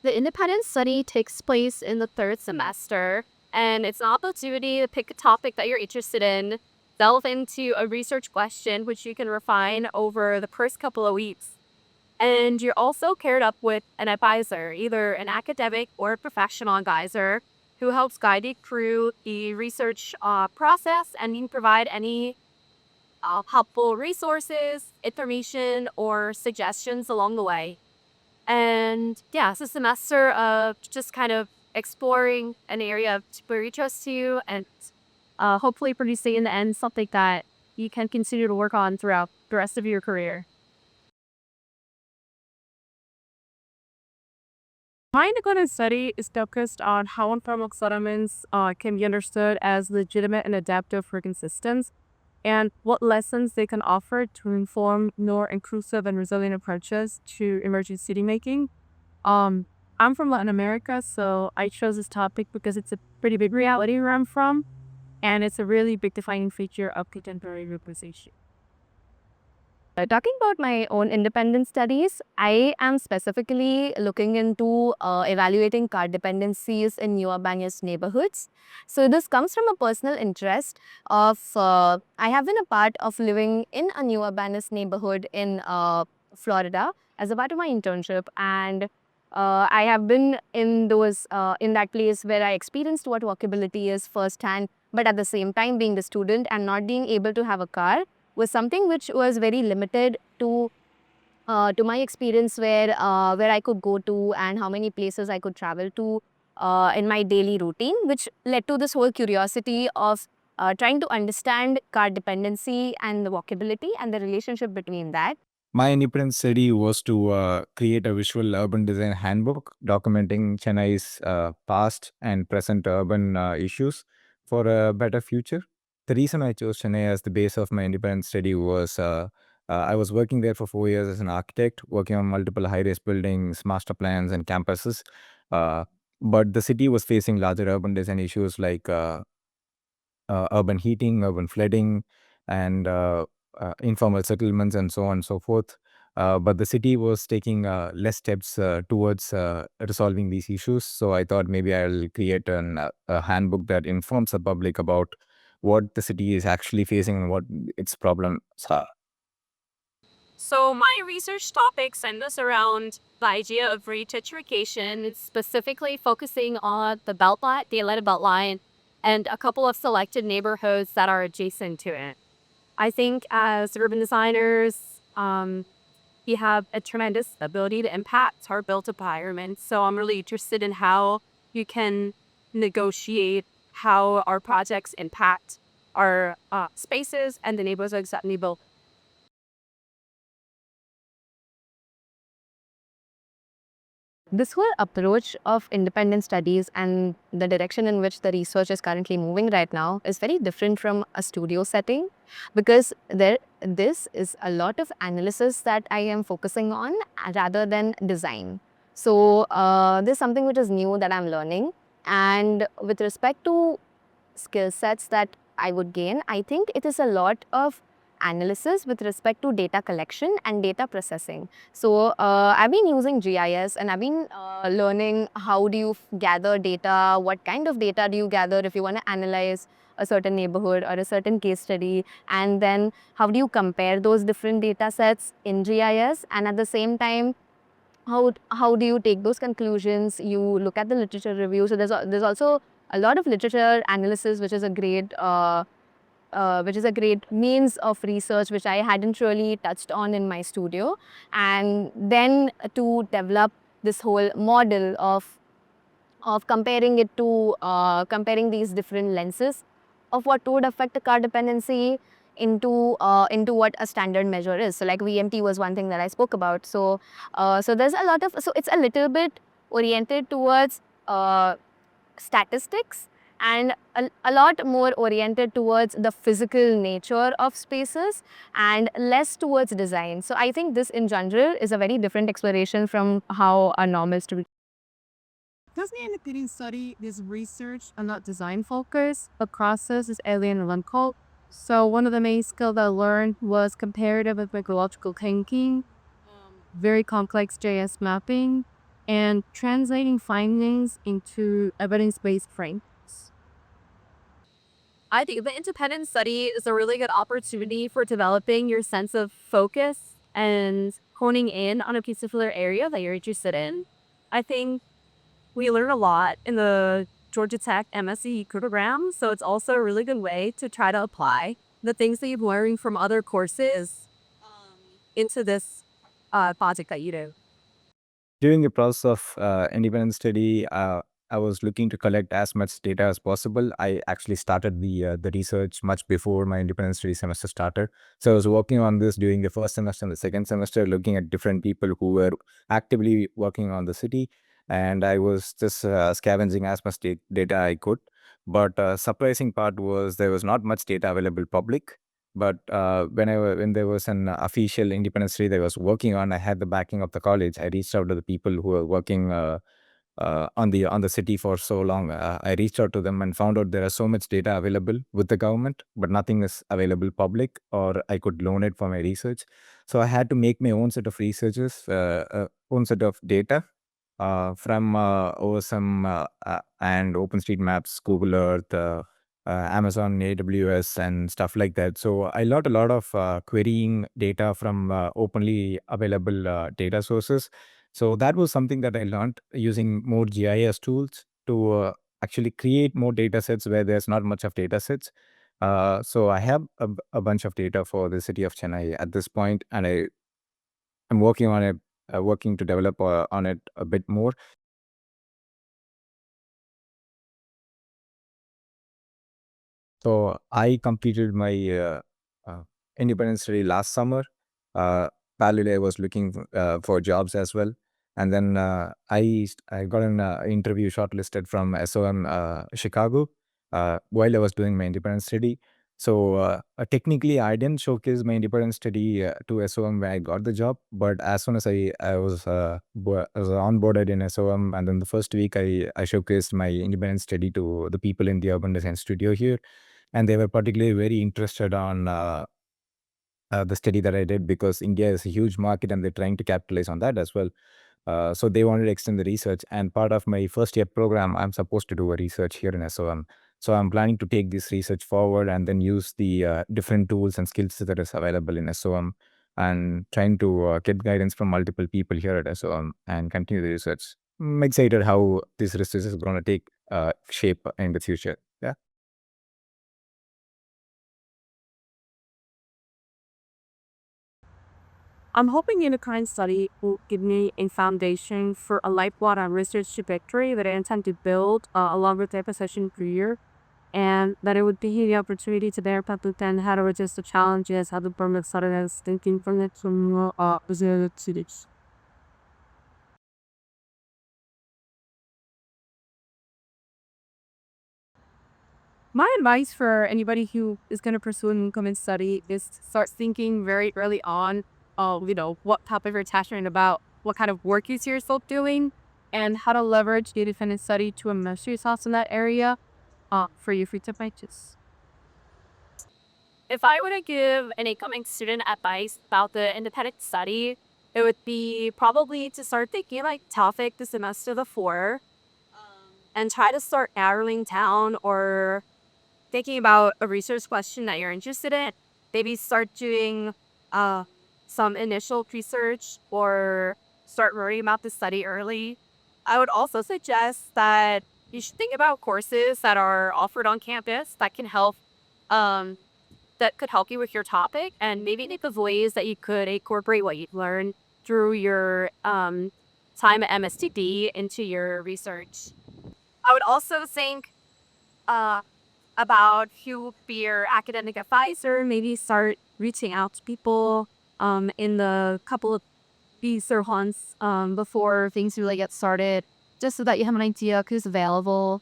The independent study takes place in the third semester, and it's an opportunity to pick a topic that you're interested in, delve into a research question, which you can refine over the first couple of weeks. And you're also paired up with an advisor, either an academic or a professional advisor, who helps guide you through the research process and can provide any helpful resources, information, or suggestions along the way. And yeah, it's a semester of just kind of exploring an area of where you trust you and hopefully producing in the end something that you can continue to work on throughout the rest of your career. My independent study is focused on how informal settlements can be understood as legitimate and adaptive for consistence, and what lessons they can offer to inform more inclusive and resilient approaches to emerging city making. Um, I'm from Latin America, so I chose this topic because it's a pretty big reality where I'm from, and it's a really big defining feature of contemporary urbanization. Talking about my own independent studies, I am specifically looking into evaluating car dependencies in new urbanist neighborhoods. So this comes from a personal interest of I have been a part of living in a new urbanist neighborhood in Florida as a part of my internship, and I have been in those in that place where I experienced what walkability is firsthand. But at the same time, being the student and not being able to have a car was something which was very limited to my experience where I could go to and how many places I could travel to in my daily routine, which led to this whole curiosity of trying to understand car dependency and the walkability and the relationship between that. My independent study was to create a visual urban design handbook documenting Chennai's past and present urban issues for a better future. The reason I chose Chennai as the base of my independent study was I was working there for 4 years as an architect, working on multiple high rise buildings, master plans, and campuses. Uh, but the city was facing larger urban design issues like urban heating, urban flooding, and informal settlements, and so on and so forth. But the city was taking less steps towards resolving these issues. So I thought maybe I'll create a handbook that informs the public about what the city is actually facing and what its problems are. So my research topic centers around the idea of regentrification, specifically focusing on the Beltline, the Atlanta Beltline, and a couple of selected neighborhoods that are adjacent to it. I think as urban designers, we have a tremendous ability to impact our built environment. So I'm really interested in how you can negotiate how our projects impact our spaces and the neighborhoods that we build. This whole approach of independent studies and the direction in which the research is currently moving right now is very different from a studio setting, because this is a lot of analysis that I am focusing on rather than design. So this is something which is new that I'm learning. And with respect to skill sets that I would gain, I think it is a lot of analysis with respect to data collection and data processing. So I've been using GIS, and I've been learning how do you gather data, what kind of data do you gather if you want to analyze a certain neighborhood or a certain case study, and then how do you compare those different data sets in GIS, and at the same time how do you take those conclusions? You look at the literature review. So there's also a lot of literature analysis, which is a great means of research which I hadn't really touched on in my studio. And then to develop this whole model of comparing it to comparing these different lenses of what would affect a car dependency into what a standard measure is. So like VMT was one thing that I spoke about. So so there's a lot of, so it's a little bit oriented towards statistics, and a lot more oriented towards the physical nature of spaces and less towards design. So I think this in general is a very different exploration from how a normal student. Because the independent study is research and not design focus, the process is alien and local. So one of the main skills I learned was comparative and methodological thinking, very complex JS mapping, and translating findings into evidence-based frameworks. I think the independent study is a really good opportunity for developing your sense of focus and honing in on a particular area that you're interested in. I think we learn a lot in the Georgia Tech MSUD program, so it's also a really good way to try to apply the things that you've learned from other courses into this project that you do. During the process of independent study, I was looking to collect as much data as possible. I actually started the research much before my independent study semester started. So I was working on this during the first semester and the second semester, looking at different people who were actively working on the city, and I was just scavenging as much data I could. But surprising part was there was not much data available public. But when there was an official independent study that I was working on, I had the backing of the college. I reached out to the people who were working on the city for so long. I reached out to them and found out there are so much data available with the government, but nothing is available public, or I could loan it for my research. So I had to make my own set of researches, own set of data from OSM and OpenStreetMaps, Google Earth, Amazon AWS, and stuff like that. So I learned a lot of querying data from openly available data sources. So that was something that I learned using more GIS tools to actually create more data sets where there's not much of data sets. So I have a bunch of data for the city of Chennai at this point, and I'm working on it, working to develop on it a bit more. So I completed my uh, independent study last summer. Uh, Parallelly, I was looking for jobs as well, and then I got an interview shortlisted from SOM Chicago while I was doing my independent study. So technically, I didn't showcase my independent study to SOM where I got the job, but as soon as I was onboarded in SOM, and then the first week I showcased my independent study to the people in the urban design studio here, and they were particularly very interested on the study that I did, because India is a huge market and they're trying to capitalize on that as well. So they wanted to extend the research, and part of my first year program, I'm supposed to do a research here in SOM. So I'm planning to take this research forward and then use the different tools and skills that is available in SOM, and trying to get guidance from multiple people here at SOM and continue the research. I'm excited how this research is going to take shape in the future. Yeah. I'm hoping Unikind study will give me a foundation for a lifelong research trajectory that I intend to build along with the position career, and that it would be the opportunity to bear public and how to resist the challenges, how the permit started as thinking from it from the cities. My advice for anybody who is going to pursue an income study is to start thinking very early on, what topic you're passionate about, what kind of work you see yourself doing, and how to leverage the independent study to immerse yourself in that area for your future pages. If I were to give an incoming student advice about the independent study, it would be probably to start thinking like topic the semester before, and try to start narrowing down or thinking about a research question that you're interested in. Maybe start doing uh, some initial research or start worrying about the study early. I would also suggest that you should think about courses that are offered on campus um, that could help you with your topic, and maybe think of ways that you could incorporate what you've learned through your time at MSTD into your research. I would also think uh, about who would be your academic advisor. Maybe start reaching out to people in the couple of weeks or months before things really get started, just so that you have an idea of who's available